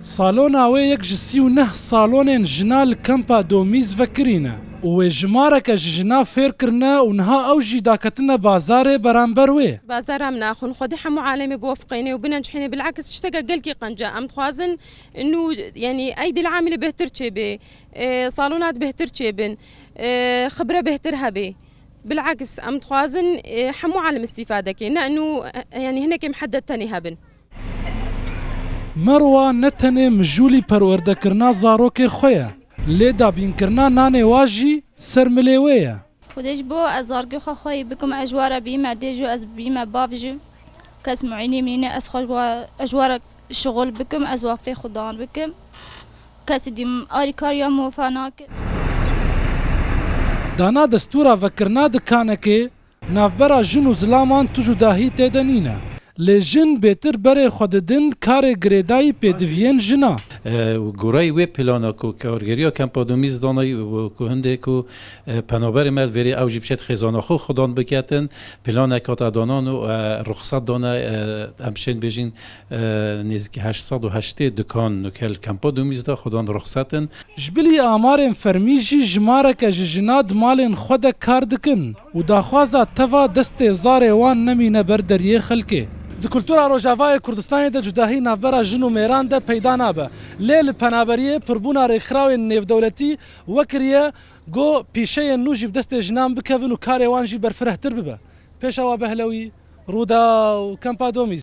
سالونا وی یک جسی و نه سالونین جنال کمپا دومیز وکرینه و جمارک جنا فیر کرنه و نها او جی داکتنا بازار برانبر وی بازار هم ناخن خودي حمو عالمي بوفقيني وبنجحيني بالعكس اشتقى قلكي قنجة ام تخوازن انه يعني ايدي العامل بهتر تشيبي صالونات بهتر تشيبن خبرة بهترها بي بالعكس ام تخوازن حمو عالم استفادة كينا انه يعني هناك محدد تاني هبن مروه نتنه مجولی پرورده کرنا زاروک خویه لیدا بین کرنا نانه واجی سرملیویه خودش بو ازارگو خوی بکم اجوار بیمه دیجو از بیمه بابجو کس معینی منینه از خوش بو اجوار شغل بکم از واقع خودان بکم کسی دیم آری کاریا موفاناک دانا دستورا وکرنا دکانه که نافبرا جنو زلامان تجو داهی تیدنینه لی جن بهتر بره خود دن کار گریدایی پیدوین جنا گورای وی پلانا کو کارگریا کمپا دومیز دانای و کو هنده کو پنابر مد وری او جیبشت خزانه خو خودان بکتن پلان کاتا دانان و رخصت دانه امشن بجین نزدیک 808 دکان نکل کمپا دومیز دا خودان رخصتن جبلی آمارن فرمیجی جمارک جناد مالن خود کار دکن و داخوازا توا دست زار وان نمینه بر دریه خلکه د کلتورا روجاوای کوردستان د جداهی نافبرا جنو میران د پیدا نابه لیل پنابریه پربونا رخراو نیف دولتی وکریه گو پیشه نوجی بدست جنام بکوین و کاروان جی برفره تر ببه پیشوا بهلوی رودا و کمپا دومیز